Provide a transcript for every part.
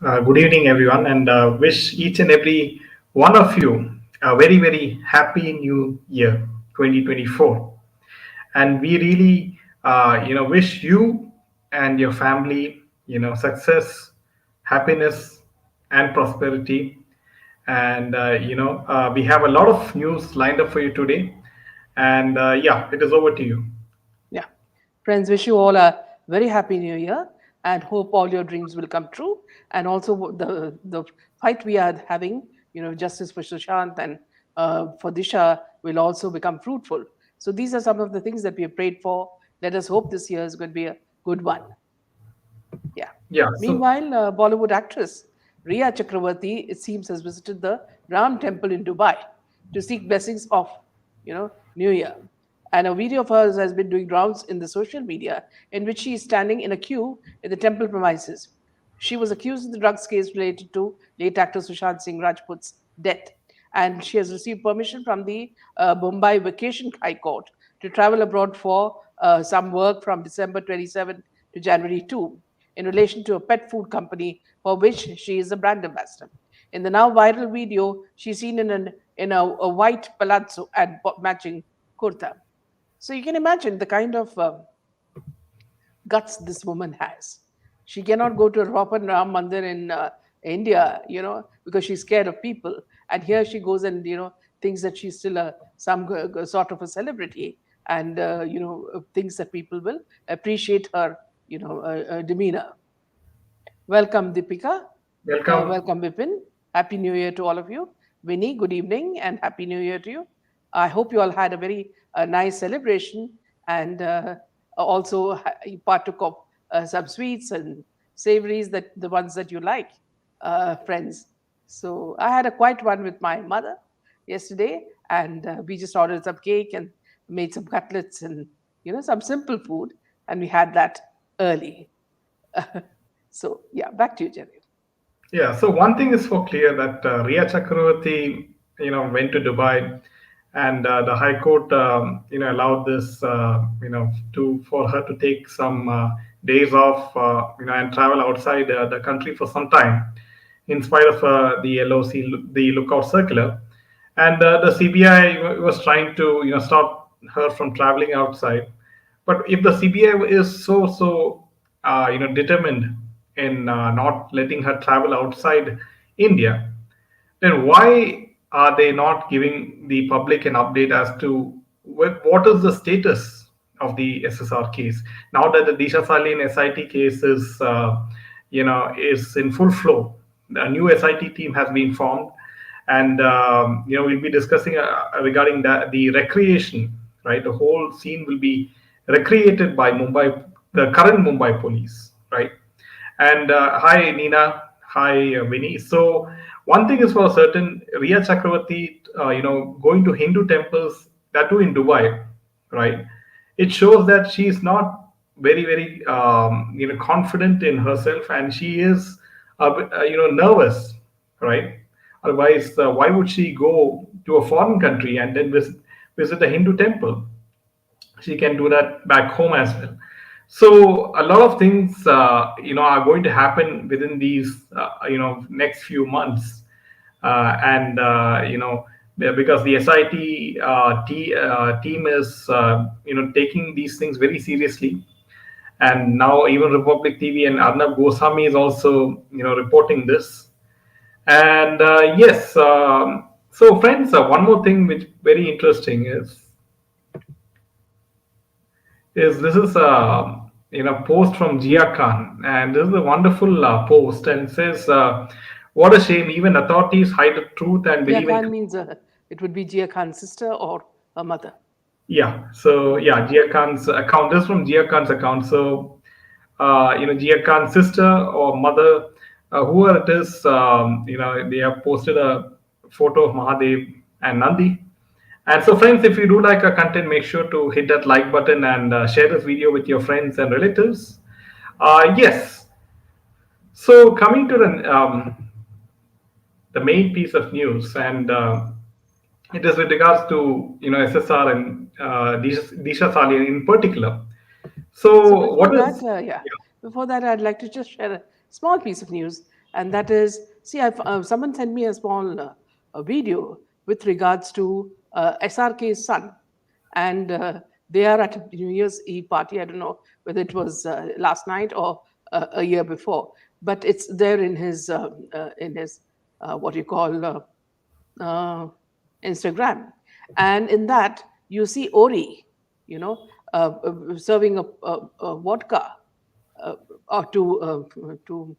Good evening, everyone, and wish each and every one of you a very, very happy new year 2024. And we really, wish you and your family, success, happiness, and prosperity. And, we have a lot of news lined up for you today. And yeah, it is over to you. Yeah. Friends, wish you all a very happy new year and hope all your dreams will come true. And also the fight we are having, justice for Sushant and for Disha will also become fruitful. So these are some of the things that we have prayed for. Let us hope this year is going to be a good one. Yeah. Yeah, so Meanwhile, Bollywood actress Rhea Chakraborty, it seems, has visited the Ram Temple in Dubai to seek blessings of, New Year. And a video of hers has been doing rounds in the social media in which she is standing in a queue in the temple premises. She was accused in the drugs case related to late actor Sushant Singh Rajput's death, and she has received permission from the Mumbai Vacation High Court to travel abroad for some work from December 27 to January 2 in relation to a pet food company for which she is a brand ambassador. In the now viral video, she's seen in a white palazzo and matching kurta. So you can imagine the kind of guts this woman has. She cannot go to a Ropan Ram Mandir in India, because she's scared of people. And here she goes and thinks that she's still some sort of a celebrity, and thinks that people will appreciate her, demeanor. Welcome, Deepika. welcome. Welcome, Vipin. Happy New Year to all of you. Vinny, good evening and Happy New Year to you. I hope you all had a very nice celebration and also you partook of some sweets and savories, that the ones that you like, friends. So I had a quiet one with my mother yesterday, and we just ordered some cake and made some cutlets and some simple food, and we had that early. So yeah, back to you, Jerry. Yeah, so one thing is for clear that Rhea Chakraborty, went to Dubai, and the High Court, allowed this, to for her to take some days off, and travel outside the country for some time, in spite of the LOC, the lookout circular, and the CBI was trying to, stop her from traveling outside. But if the CBI is so determined in not letting her travel outside India, then why are they not giving the public an update as to what is the status of the SSR case now that the Disha Salian SIT case is in full flow? A new SIT team has been formed, and we'll be discussing regarding the recreation. Right, the whole scene will be recreated by the current Mumbai Police. Right, and hi Nina, hi Vinny. So one thing is for certain, Rhea Chakraborty, going to Hindu temples, that too in Dubai, right? It shows that she is not very, very, confident in herself, and she is, nervous, right? Otherwise, why would she go to a foreign country and then visit a Hindu temple? She can do that back home as well. So a lot of things are going to happen within these next few months, and because the SIT team is taking these things very seriously, and now even Republic TV and Arnab Goswami is also reporting this. And yes, so friends, one more thing which very interesting is this is a post from Jiah Khan, and this is a wonderful post, and it says, "What a shame! Even authorities hide the truth and Jiah believe in." Khan means it would be Jiah Khan's sister or her mother. Yeah, so yeah, Jiah Khan's account. This is from Jiah Khan's account. So Jiah Khan's sister or mother, whoever it is, they have posted a photo of Mahadev and Nandi. And so, friends, if you do like our content, make sure to hit that like button and share this video with your friends and relatives. Yes. So, coming to the main piece of news, and it is with regards to SSR and Disha Salian in particular. So So, before what that, is? I'd like to just share a small piece of news. and that is, see, someone sent me a small a video with regards to SRK's son, and they are at a New Year's Eve party. I don't know whether it was last night or a year before, but it's there in his what you call uh, Instagram, and in that you see Ori, you know, serving a vodka uh, to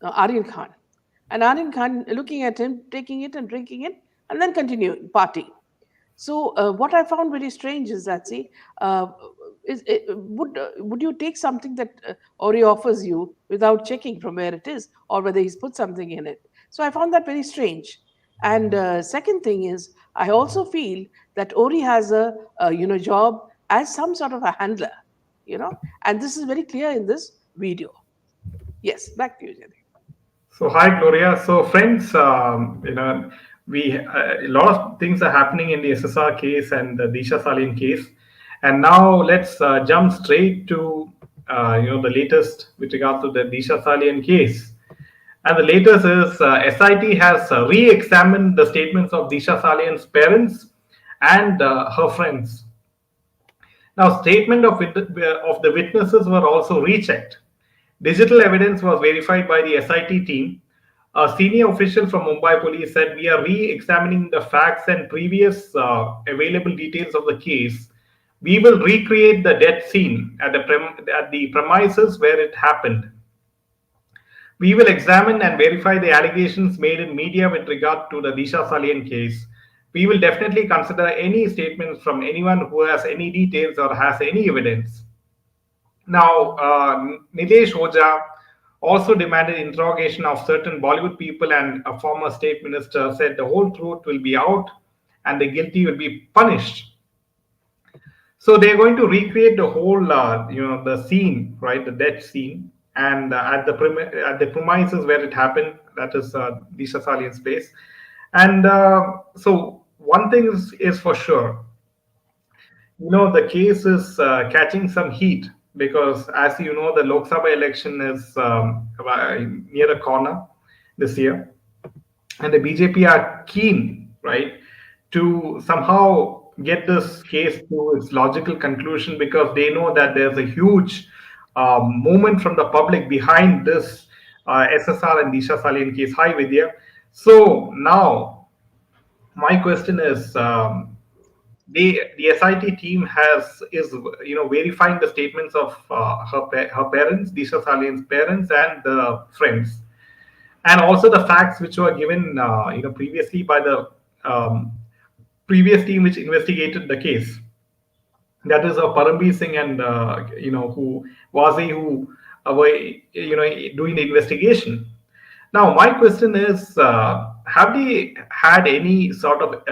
Aryan Khan, and Aryan Khan looking at him, taking it and drinking it, and then continuing party. So what I found very strange is that, see, uh, would you take something that Ori offers you without checking from where it is or whether he's put something in it? So I found that very strange. And second thing is, I also feel that Ori has a job as some sort of a handler, and this is very clear in this video. Yes, back to you, Jyoti. So hi Gloria. So friends, we a lot of things are happening in the SSR case and the Disha Salian case, and now let's jump straight to the latest with regard to the Disha Salian case. And the latest is SIT has re-examined the statements of Disha Salian's parents and her friends. Now, statement of the witnesses were also rechecked. Digital evidence was verified by the SIT team. A senior official from Mumbai Police said, "We are re-examining the facts and previous available details of the case. We will recreate the death scene at the premises where it happened. We will examine and verify the allegations made in media with regard to the Disha Salian case. We will definitely consider any statements from anyone who has any details or has any evidence." Now, Nilesh Oja also demanded interrogation of certain Bollywood people, and a former state minister said the whole truth will be out and the guilty will be punished. So they're going to recreate the whole, the scene, right, the death scene, and at the premises where it happened, that is Disha Salian's place. And so one thing is for sure, the case is catching some heat because, as you know, the Lok Sabha election is near the corner this year, and the BJP are keen, right, to somehow get this case to its logical conclusion because they know that there's a huge movement from the public behind this SSR and Disha Salian case. Hi, Vidya. So now my question is. The SIT team is verifying the statements of her parents, Disha Salian's parents, and the friends, and also the facts which were given previously by the previous team which investigated the case. That is Paramveer Singh and who was who were doing the investigation. Now, my question is, have they had any sort of,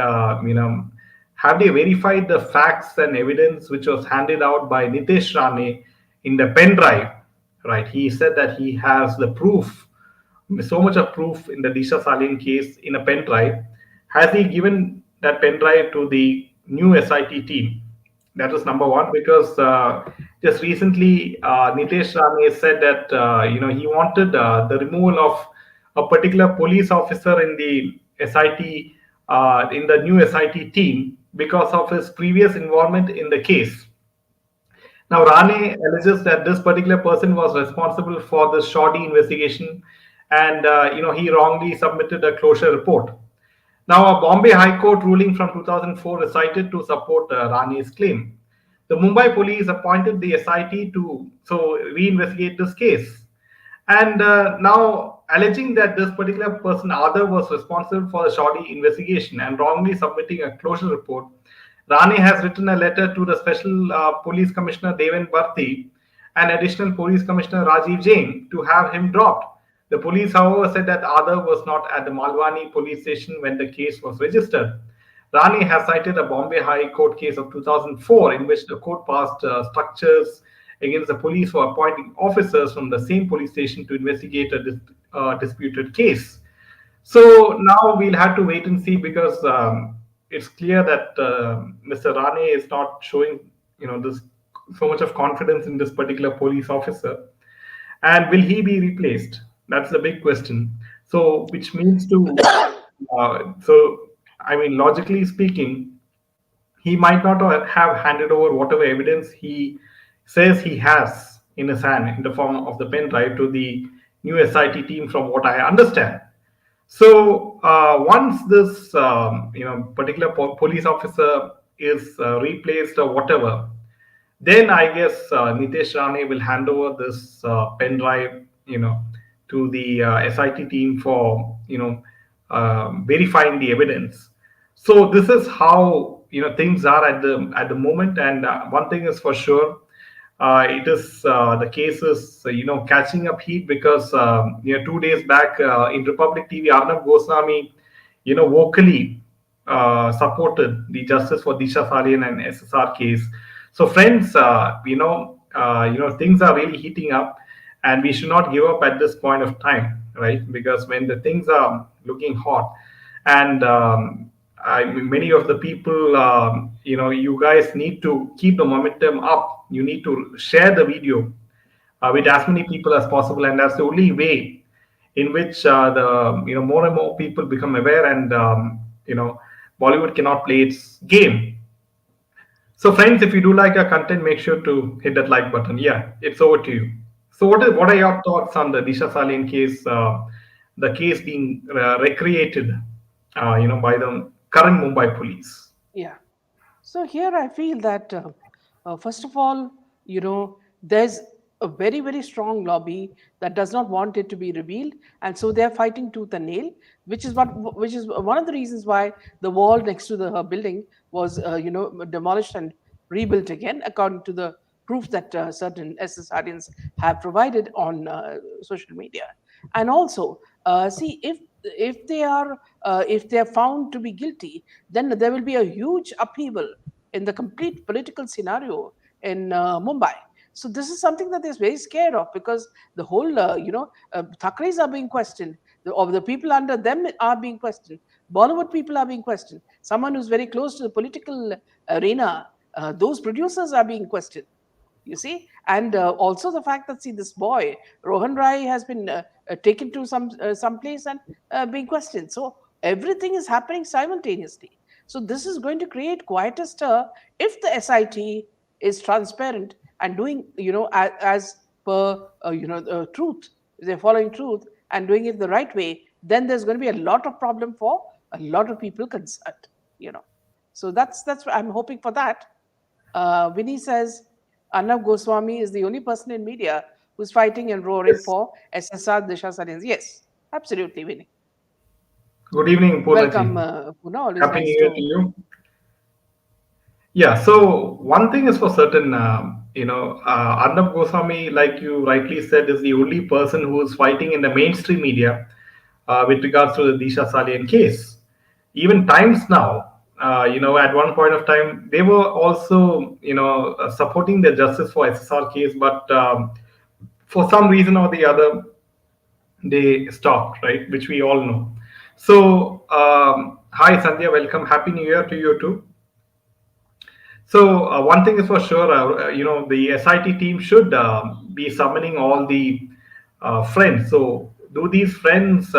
have they verified the facts and evidence which was handed out by Nitesh Rane in the pen drive? Right, he said that he has the proof, so much of proof in the Disha Salian case in a pen drive. Has he given that pen drive to the new SIT team? That is number one, because just recently Nitesh Rane said that he wanted the removal of a particular police officer in the SIT in the new SIT team because of his previous involvement in the case. Now, Rane alleges that this particular person was responsible for the shoddy investigation, and he wrongly submitted a closure report. Now, a Bombay High Court ruling from 2004 is cited to support Rane's claim. The Mumbai Police appointed the SIT to reinvestigate this case, and now alleging that this particular person, Adar, was responsible for the shoddy investigation and wrongly submitting a closure report. Rane has written a letter to the Special Police Commissioner Deven Bharti and Additional Police Commissioner Rajiv Jain to have him dropped. The police, however, said that Adar was not at the Malwani police station when the case was registered. Rane has cited a Bombay High Court case of 2004 in which the court passed structures against the police for appointing officers from the same police station to investigate a disputed case. So now we'll have to wait and see because it's clear that Mr. Rane is not showing, this so much of confidence in this particular police officer. And will he be replaced? That's the big question. So, which means to, so I mean, logically speaking, he might not have handed over whatever evidence he says he has in his hand in the form of the pen drive to the new SIT team, from what I understand. So once this particular police officer is replaced or whatever, then I guess Nitesh Rane will hand over this pen drive, to the SIT team for verifying the evidence. So this is how things are at the moment, and one thing is for sure, it is the case is catching up heat because 2 days back in Republic TV, Arnab Goswami vocally supported the justice for Disha Salian and SSR case. So, friends, things are really heating up, and we should not give up at this point of time, right? Because when the things are looking hot, and many of the people, you guys need to keep the momentum up. You need to share the video with as many people as possible, and that's the only way in which the more and more people become aware, and Bollywood cannot play its game. So, friends, if you do like our content, make sure to hit that like button. Yeah, it's over to you. So, what are your thoughts on the Disha Salian case? The case being recreated, by the current Mumbai police. Yeah. So here I feel that, first of all, there's a very, very strong lobby that does not want it to be revealed, and so they're fighting tooth and nail, which is one of the reasons why the wall next to the her building was, demolished and rebuilt again, according to the proof that certain SSRians have provided on social media. And also, see, if they are found to be guilty, then there will be a huge upheaval in the complete political scenario in Mumbai. So this is something that they're very scared of, because the whole, Thakres are being questioned, or the people under them are being questioned. Bollywood people are being questioned. Someone who's very close to the political arena, those producers are being questioned, you see. And also the fact that, see, this boy Rohan Rai has been taken to some place and being questioned. So everything is happening simultaneously. So this is going to create quite a stir if the SIT is transparent and doing, as per truth. If they're following truth and doing it the right way, then there's going to be a lot of problem for a lot of people concerned, you know. So that's I'm hoping for that. Vinny says Arnab Goswami is the only person in media who's fighting and roaring Yes. for SSR Disha Salians. Yes, absolutely, Vinny. Good evening, Welcome, Purnaji. Puna. Always Happy nice New Year to to. you. Yeah, so one thing is for certain, Arnab Goswami, like you rightly said, is the only person who is fighting in the mainstream media with regards to the Disha Salian case. Even Times Now, at one point of time, they were also, supporting the justice for SSR case, but for some reason or the other, they stopped, right? Which we all know. So, hi, Sandhya, welcome. Happy New Year to you too. So one thing is for sure, the SIT team should be summoning all the friends. So do these friends,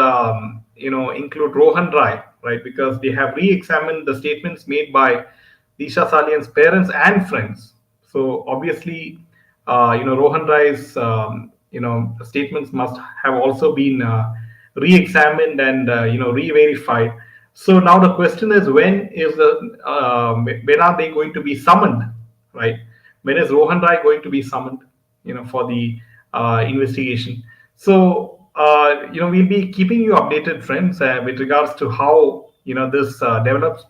include Rohan Rai, right? Because they have re-examined the statements made by Disha Salian's parents and friends. So obviously, Rohan Rai's, statements must have also been re-examined and re-verified. So now the question is, when are they going to be summoned, right? When is Rohan Rai going to be summoned, for the investigation? So we'll be keeping you updated, friends, with regards to how this develops,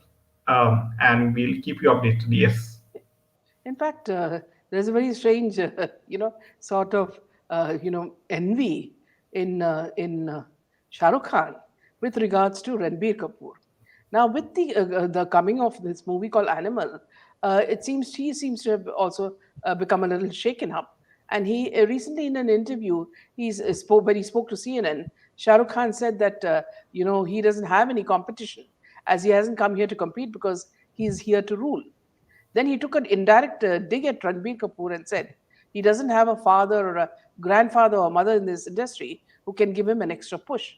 and we'll keep you updated. Yes. In fact, there's a very strange, sort of, envy in Shah Rukh Khan with regards to Ranbir Kapoor. Now, with the coming of this movie called Animal, it seems he seems to have also become a little shaken up. And he recently, in an interview, when he spoke to CNN, Shah Rukh Khan said that he doesn't have any competition, as he hasn't come here to compete because he's here to rule. Then he took an indirect dig at Ranbir Kapoor and said he doesn't have a father or a grandfather or mother in this industry who can give him an extra push.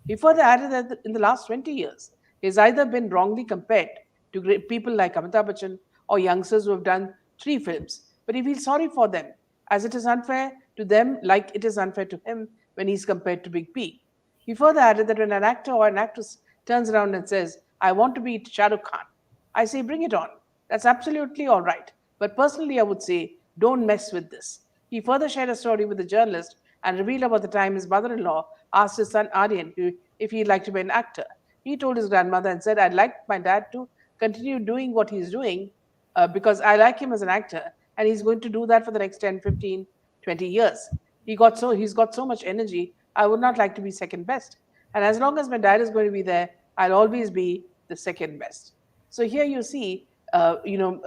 He further added that in the last 20 years, he has either been wrongly compared to great people like Amitabh Bachchan or youngsters who have done 3 films, but he feels sorry for them, as it is unfair to them like it is unfair to him when he is compared to Big P. He further added that when an actor or an actress turns around and says, I want to be Shah Rukh Khan, I say, bring it on. That's absolutely all right. But personally, I would say, don't mess with this. He further shared a story with a journalist and revealed about the time his mother in law asked his son Aryan if he'd like to be an actor. He told his grandmother and said, I'd like my dad to continue doing what he's doing because I like him as an actor and he's going to do that for the next 10, 15, 20 years. He's got so much energy. I would not like to be second best. And as long as my dad is going to be there, I'll always be the second best. So here you see,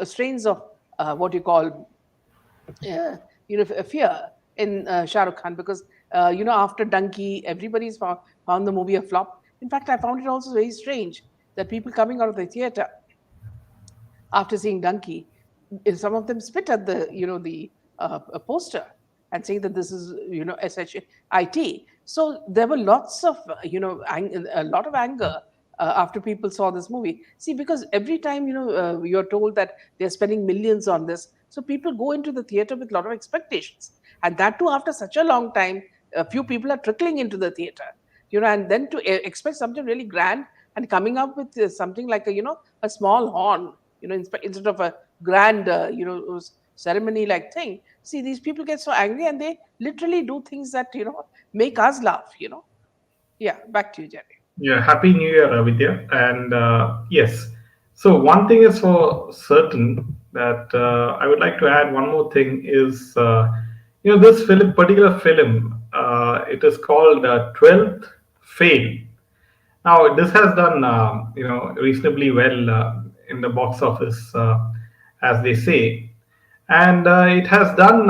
strains of what you call fear in Shah Rukh Khan because after Dunki, everybody's found the movie a flop. In fact, I found it also very strange that people coming out of the theater after seeing Dunki, some of them spit at the a poster and saying that this is shit. So there were lots of a lot of anger after people saw this movie. See, because every time you're told that they're spending millions on this, so people go into the theater with a lot of expectations, and that too after such a long time, a few people are trickling into the theater, and then to expect something really grand and coming up with something like a small horn, instead of a grand ceremony like thing. See, these people get so angry and they literally do things that make us laugh. Yeah, back to you, Jerry. Yeah, Happy New Year, Vidya. And yes, so one thing is for certain that I would like to add one more thing is, this particular film, it is called 12th Fail. Now, this has done, reasonably well in the box office, as they say, and it has done.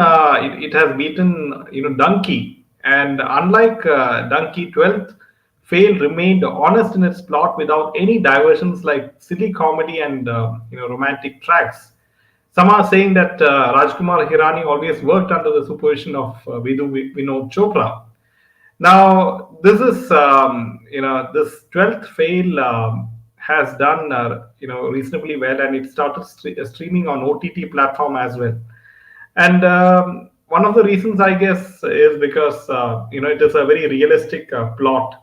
It has beaten, Dunki, and unlike Dunki, 12th Fail remained honest in its plot without any diversions like silly comedy and romantic tracks. Some are saying that Rajkumar Hirani always worked under the supervision of Vinod Chopra. Now, this is this 12th fail has done reasonably well, and it started streaming on OTT platform as well. And one of the reasons, I guess, is because it is a very realistic plot,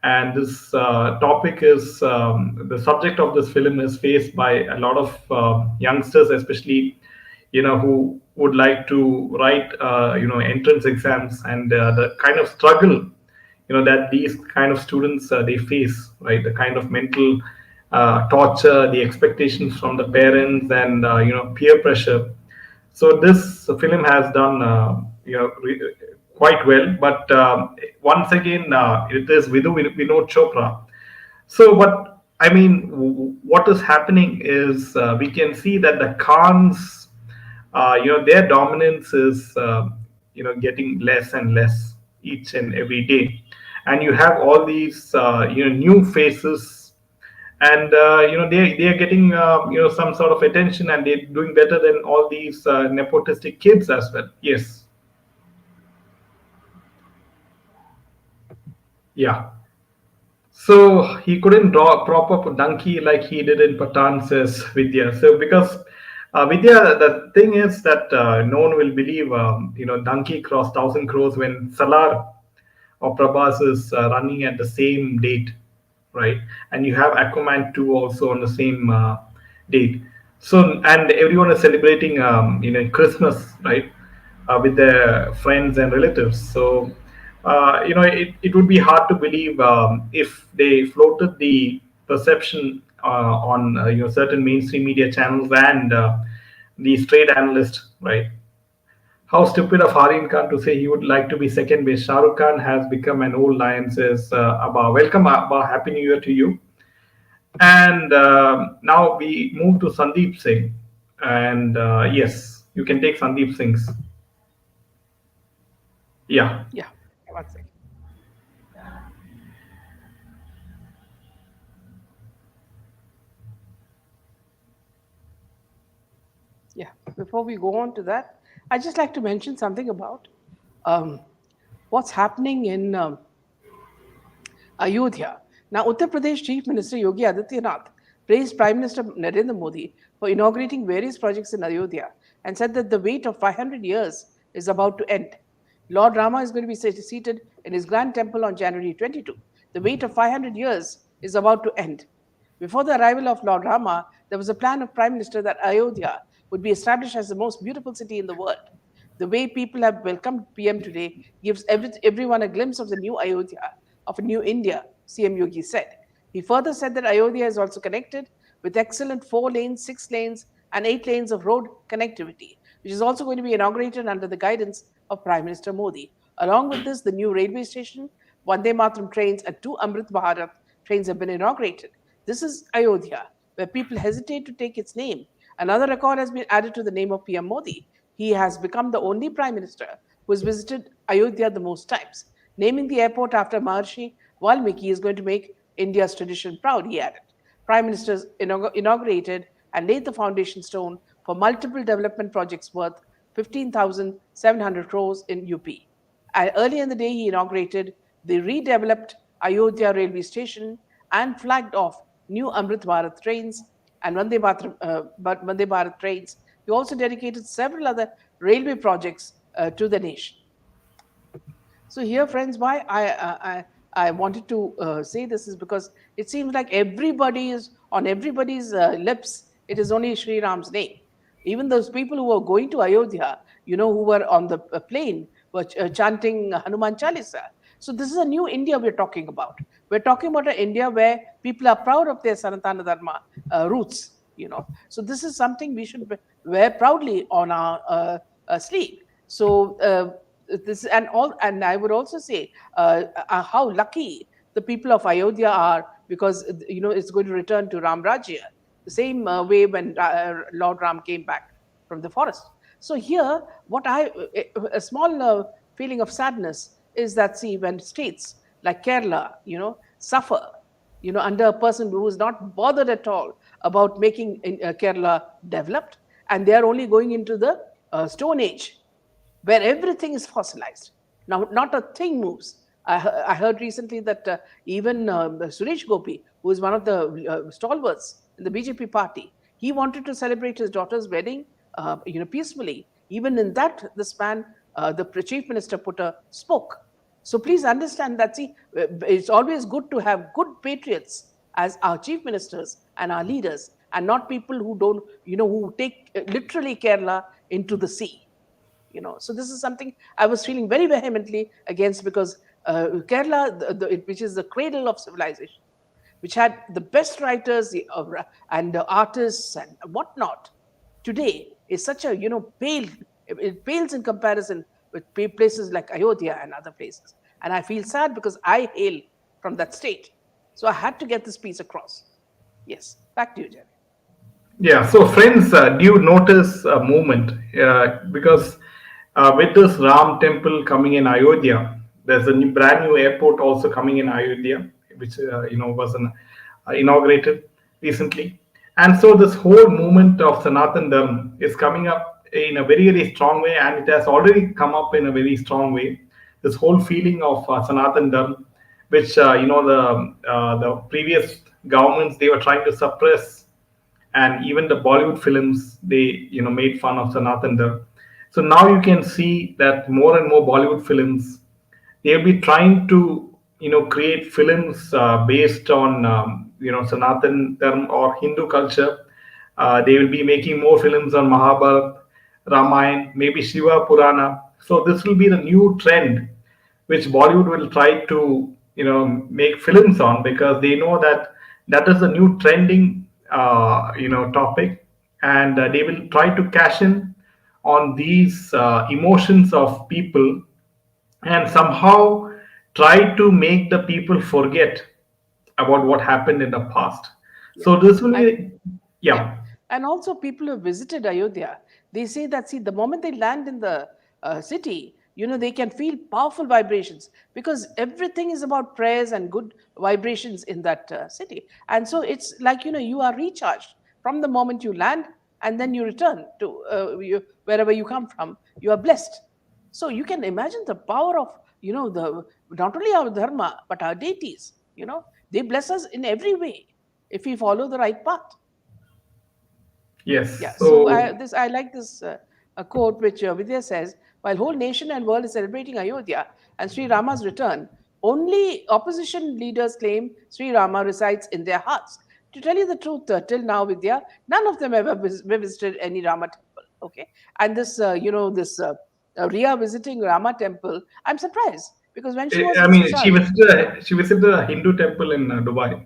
and this topic is the subject of this film is faced by a lot of youngsters, especially who would like to write entrance exams, and the kind of struggle that these kind of students they face, right? The kind of mental torture, the expectations from the parents, and peer pressure. So this film has done quite well, but once again it is Vinod Chopra. So, but I mean, what is happening is we can see that the Khans, their dominance is, getting less and less each and every day, and you have all these, new faces, and they are getting some sort of attention, and they're doing better than all these nepotistic kids as well. Yes, yeah. So he couldn't prop up Dunki like he did in Patan, says Vidya. So because Vidya, the thing is that no one will believe, Dunki crossed 1,000 crores when Salar or Prabhas is running at the same date, right? And you have Aquaman 2 also on the same date. So, and everyone is celebrating, Christmas, right? With their friends and relatives. So, it would be hard to believe if they floated the perception on certain mainstream media channels and the trade analyst, right? How stupid of Harin Khan to say he would like to be second base. Shah Rukh Khan has become an old lion, says Abba. Welcome, Abba. Happy New Year to you. And now we move to Sandeep Singh. And yes, you can take Sandeep Singh's. Yeah. Yeah, one second. Yeah, before we go on to that, I'd just like to mention something about um, what's happening in Ayodhya. Now, Uttar Pradesh Chief Minister Yogi Adityanath praised Prime Minister Narendra Modi for inaugurating various projects in Ayodhya and said that the wait of 500 years is about to end. Lord Rama is going to be seated in his grand temple on January 22. The wait of 500 years is about to end. Before the arrival of Lord Rama, there was a plan of Prime Minister that Ayodhya would be established as the most beautiful city in the world. The way people have welcomed PM today gives everyone a glimpse of the new Ayodhya, of a new India, CM Yogi said. He further said that Ayodhya is also connected with excellent 4 lanes, 6 lanes, and 8 lanes of road connectivity, which is also going to be inaugurated under the guidance of Prime Minister Modi. Along with this, the new railway station, Vande Mataram trains, and 2 Amrit Bharat trains have been inaugurated. This is Ayodhya, where people hesitate to take its name. Another record has been added to the name of PM Modi. He has become the only prime minister who has visited Ayodhya the most times. Naming the airport after Maharshi Valmiki is going to make India's tradition proud, he added. Prime Minister inaugurated and laid the foundation stone for multiple development projects worth 15,700 crores in UP. Earlier in the day, he inaugurated the redeveloped Ayodhya railway station and flagged off new Amrit Bharat trains and Vande Bharat trains. He also dedicated several other railway projects to the nation. So here, friends, why I wanted to say this is because it seems like everybody is on everybody's lips. It is only Sri Ram's name. Even those people who were going to Ayodhya, who were on the plane, were chanting Hanuman Chalisa. So this is a new India we're talking about. We're talking about an India where people are proud of their Sanatana Dharma roots. So this is something we should wear proudly on our sleeve. So this and I would also say how lucky the people of Ayodhya are, because it's going to return to Ram Rajya the same way when Lord Ram came back from the forest. So here, a small feeling of sadness is that, see, when states like Kerala, suffer, under a person who is not bothered at all about making Kerala developed, and they are only going into the Stone Age, where everything is fossilized. Now, not a thing moves. I heard recently that even Suresh Gopi, who is one of the stalwarts in the BJP party, he wanted to celebrate his daughter's wedding, peacefully. Even in that, this man, the chief minister, spoke. So please understand that, see, it's always good to have good patriots as our chief ministers and our leaders, and not people who don't, who take literally Kerala into the sea. So this is something I was feeling very vehemently against, because Kerala, which is the cradle of civilization, which had the best writers and artists and whatnot, today is such a pale. It pales in comparison with places like Ayodhya and other places. And I feel sad because I hail from that state. So I had to get this piece across. Yes, back to you, Jerry. Yeah, so friends, do you notice a movement? Because with this Ram temple coming in Ayodhya, there's a brand new airport also coming in Ayodhya, which was inaugurated recently. And so this whole movement of Sanatan Dharma is coming up in a very, very strong way, and it has already come up in a very strong way. This whole feeling of Sanatan Dharma, which the previous governments, they were trying to suppress, and even the Bollywood films, they made fun of Sanatan Dharma. So now you can see that more and more Bollywood films, they'll be trying to create films based on Sanatan Dharma or Hindu culture. They will be making more films on Mahabharata, Ramayana, maybe Shiva Purana. So this will be the new trend which Bollywood will try to make films on, because they know that that is the new trending topic, and they will try to cash in on these emotions of people, and somehow try to make the people forget about what happened in the past. Yeah. So this will And be, yeah. yeah. And also, people who visited Ayodhya, they say that, see, the moment they land in the city, they can feel powerful vibrations, because everything is about prayers and good vibrations in that city. And so it's like, you are recharged from the moment you land, and then you return to wherever you come from. You are blessed. So you can imagine the power of the not only our dharma but our deities. They bless us in every way if we follow the right path. Yeah. Yes. So So I like this a quote which Vidya says: while whole nation and world is celebrating Ayodhya and Sri Rama's return, only opposition leaders claim Sri Rama resides in their hearts. To tell you the truth, till now, Vidya, none of them ever visited any Rama temple. Okay, and this Rhea visiting Rama temple, I'm surprised because when she was I with mean, she Sushant, visited she visited a Hindu temple in Dubai.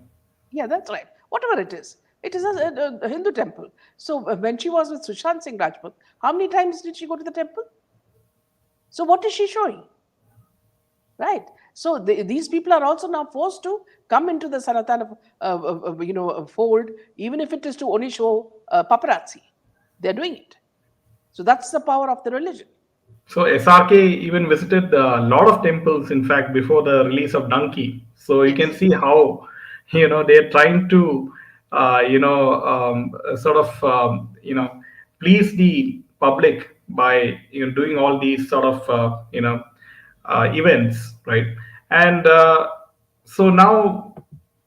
yeah, that's right. Whatever it is a Hindu temple. So when she was with Sushant Singh Rajput, how many times did she go to the temple? So what is she showing? Right. So these people are also now forced to come into the Sanatana fold, even if it is to only show paparazzi. They're doing it. So that's the power of the religion. So SRK even visited a lot of temples, in fact, before the release of Dunki. So you can Yes. see how, they're trying to, sort of, please the public by doing all these sort of, events, right? And so now,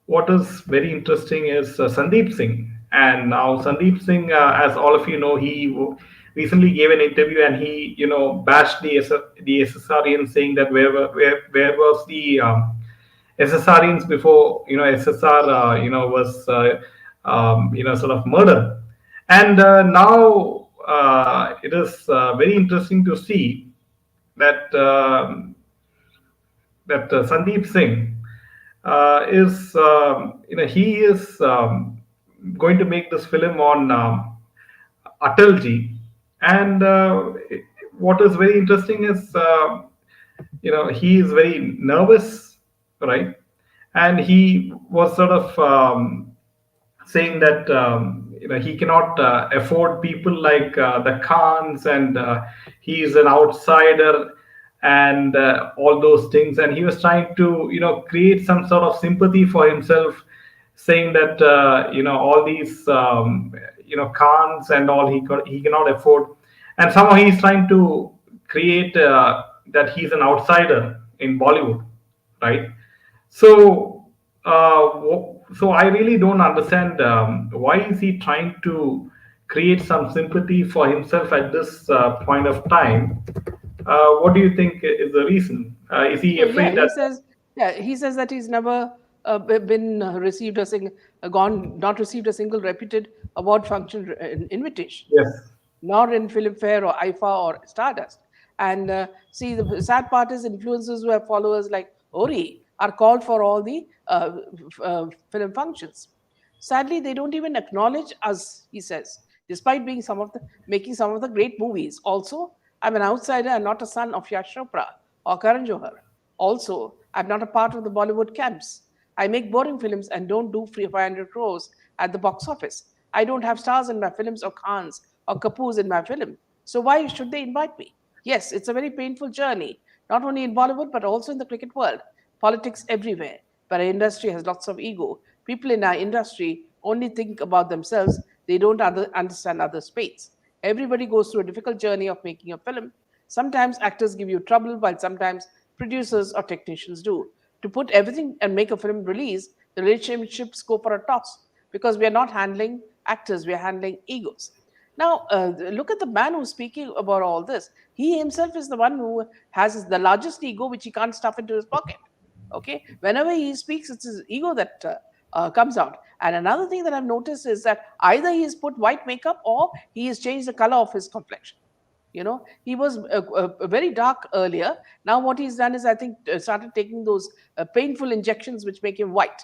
what is very interesting is Sandeep Singh. And now Sandeep Singh, as all of you know, he recently gave an interview and he, bashed the SSRians, saying that where was the SSRians before, SSR, was, sort of murdered. And now it is very interesting to see that Sandeep Singh is he is going to make this film on Atalji, and what is very interesting is he is very nervous, right? And he was sort of saying that he cannot afford people like the Khans, and he is an outsider, and all those things. And he was trying to create some sort of sympathy for himself, saying that all these Khans and all he cannot afford, and somehow he's trying to create that he's an outsider in Bollywood, right? So, so I really don't understand why is he trying to create some sympathy for himself at this point of time. What do you think is the reason? Is he So yeah, afraid that? he says that he's never been received gone, not received a single reputed award function invitation, Yes. nor in Filmfare or IFA or Stardust. And see, the sad part is influencers who have followers like Ori are called for all the film functions. Sadly, they don't even acknowledge us, he says, despite being making some of the great movies. Also, I'm an outsider and not a son of Yash Chopra or Karan Johar. Also, I'm not a part of the Bollywood camps. I make boring films and don't do free 500 crores at the box office. I don't have stars in my films or Khans or Kapoors in my film. So why should they invite me? Yes, it's a very painful journey, not only in Bollywood but also in the cricket world. Politics everywhere. But our industry has lots of ego. People in our industry only think about themselves, they don't understand other space. Everybody goes through a difficult journey of making a film. Sometimes actors give you trouble, while sometimes producers or technicians do. To put everything and make a film release, the relationships go for a toss because we are not handling actors, we are handling egos. Now, look at the man who's speaking about all this. He himself is the one who has the largest ego, which he can't stuff into his pocket. Okay, whenever he speaks, it's his ego that comes out. And another thing that I've noticed is that either he has put white makeup or he has changed the color of his complexion. He was very dark earlier. Now what he's done is, I think, started taking those painful injections which make him white.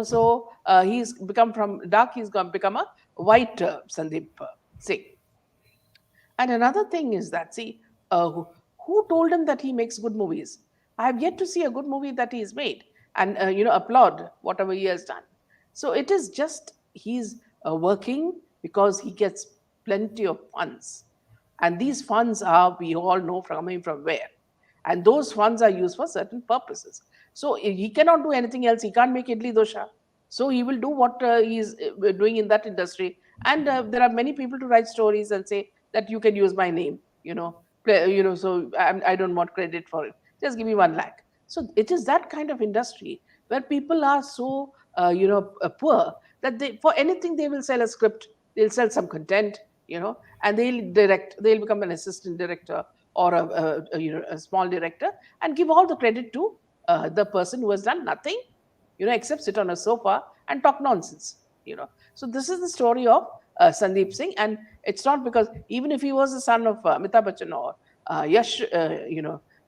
So he's become from dark, he's gone become a white Sandeep Singh. And another thing is that, see, who told him that he makes good movies? I have yet to see a good movie that he's made and, applaud whatever he has done. So it is just he's working because he gets plenty of funds. And these funds are, we all know, coming from where. And those funds are used for certain purposes. So he cannot do anything else. He can't make idli dosha. So he will do what he's doing in that industry. And there are many people to write stories and say that you can use my name, so I don't want credit for it. Just give me 1 lakh. So it is that kind of industry where people are so poor that they, for anything, they will sell a script, they'll sell some content, and they'll direct, they'll become an assistant director or a small director, and give all the credit to the person who has done nothing, except sit on a sofa and talk nonsense. So this is the story of Sandeep Singh, and it's not because even if he was the son of Amitabh Bachchan or Yash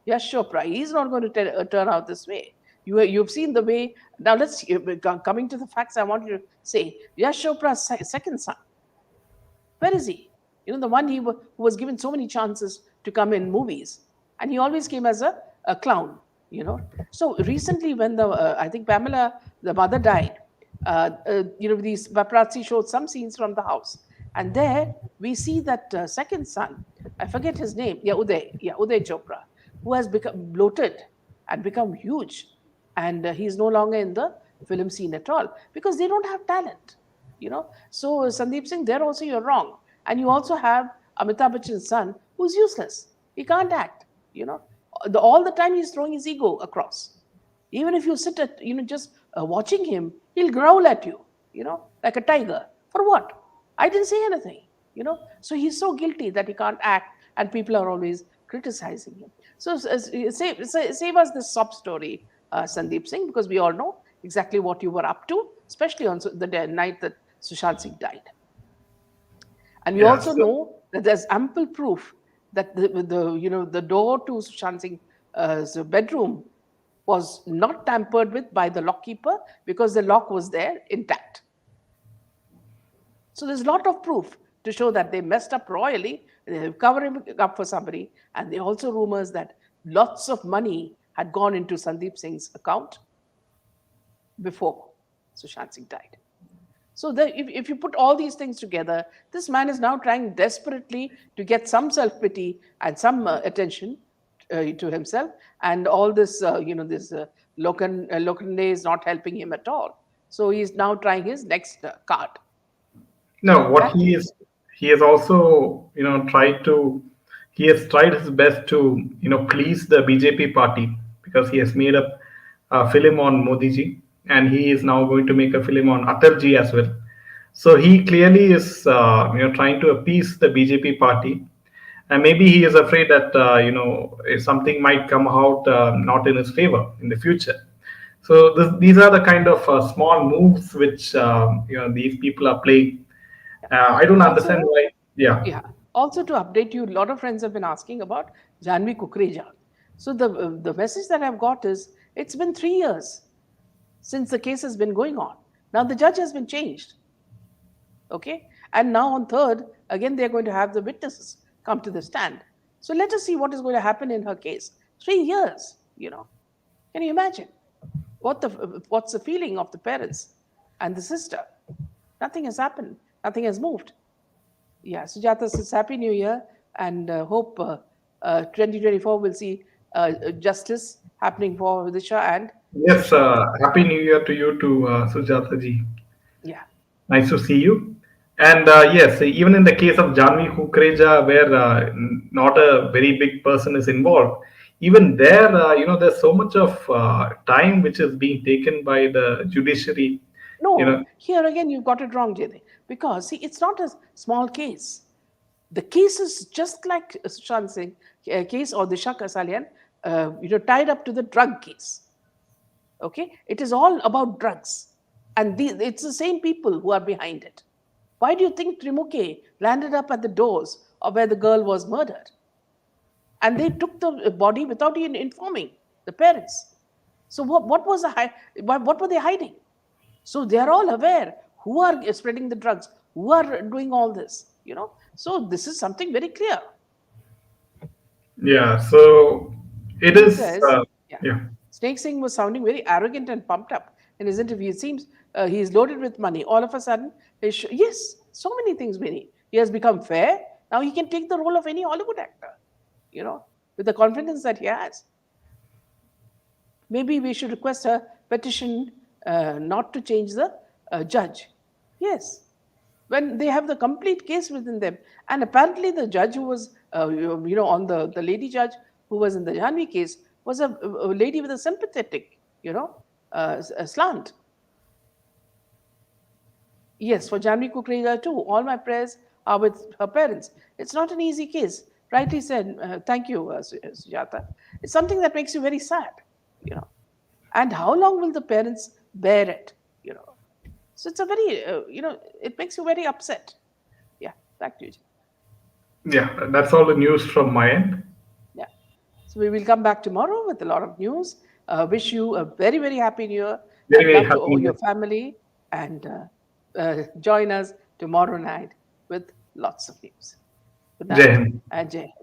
Chopra, he's not going to turn out this way. You've seen the way. Now let's coming to the facts. I want you to say Yash Chopra's second son. Where is he? The one who was given so many chances to come in movies, and he always came as a clown. So recently, when I think Pamela, the mother, died, these paparazzi showed some scenes from the house, and there we see that second son. I forget his name. Uday Chopra, who has become bloated and become huge, and he's no longer in the film scene at all because they don't have talent. So Sandeep Singh, there also you're wrong. And you also have Amitabh Bachchan's son, who's useless. He can't act. All the time he's throwing his ego across. Even if you sit at, just watching him, he'll growl at you, like a tiger. For what? I didn't say anything. So he's so guilty that he can't act, and people are always criticizing him. So save us this sob story, Sandeep Singh, because we all know exactly what you were up to, especially on the night that Sushant Singh died. And we Yeah, also know that there's ample proof that the door to Sushant Singh's bedroom was not tampered with by the lockkeeper because the lock was there intact. So there's a lot of proof to show that they messed up royally, they're covering up for somebody, and there are also rumors that lots of money had gone into Sandeep Singh's account before Sushant Singh died. So if you put all these things together, this man is now trying desperately to get some self-pity and some attention to himself, and all this, this Lokande is not helping him at all. So he's now trying his next card. no, what Back to you. he has also he has tried his best to please the BJP party, because he has made a film on Modi ji, and he is now going to make a film on Atal ji as well. So he clearly is trying to appease the BJP party, and maybe he is afraid that if something might come out not in his favor in the future. So these are the kind of small moves which these people are playing. I don't understand Also, why. Yeah. yeah. Also, to update you, a lot of friends have been asking about Janvi Kukreja. So the message that I've got is it's been 3 years since the case has been going on. Now the judge has been changed. Okay, and now on third, again they're going to have the witnesses come to the stand. So let us see what is going to happen in her case. 3 years. Can you imagine what's the feeling of the parents and the sister? Nothing has happened. Nothing has moved. Yeah, Sujata says Happy New Year, and hope 2024 will see justice happening for Disha and Yes. Sushant. Happy New Year to you, to Sujata ji. Yeah. Nice to see you. And yes, even in the case of Janvi Kukreja, where not a very big person is involved, even there, there's so much of time which is being taken by the judiciary. You know, No, here again you've got it wrong, Jay. Because see, it's not a small case. The case is just like Sushant Singh case or Disha Salian, tied up to the drug case. Okay, it is all about drugs, and it's the same people who are behind it. Why do you think Trimuke landed up at the doors of where the girl was murdered? And they took the body without even informing the parents. So what were they hiding? So they are all aware who are spreading the drugs, who are doing all this. So this is something very clear. yeah. So it He is. says, yeah, Yeah. Snake Singh was sounding very arrogant and pumped up in his interview. It seems he is loaded with money. All of a sudden, yes, so many things, Vinny. He has become fair. Now he can take the role of any Hollywood actor, with the confidence that he has. Maybe we should request a petition not to change the judge. Yes, when they have the complete case within them. And apparently the judge who was, on the lady judge who was in the Janvi case, was a lady with a sympathetic, slant. Yes, for Janvi Kukreja too. All my prayers are with her parents. It's not an easy case. Rightly said. Thank you, Sujata. It's something that makes you very sad, you know. And how long will the parents bear it, you know? So it's a very, it makes you very upset. Yeah, back to you, Jim. Yeah, that's all the news from my end. Yeah. So we will come back tomorrow with a lot of news. Wish you a very, very happy new year Very, and very love to happy. all your family. And join us tomorrow night with lots of news. Good Jai night Hind. and Jai Hind.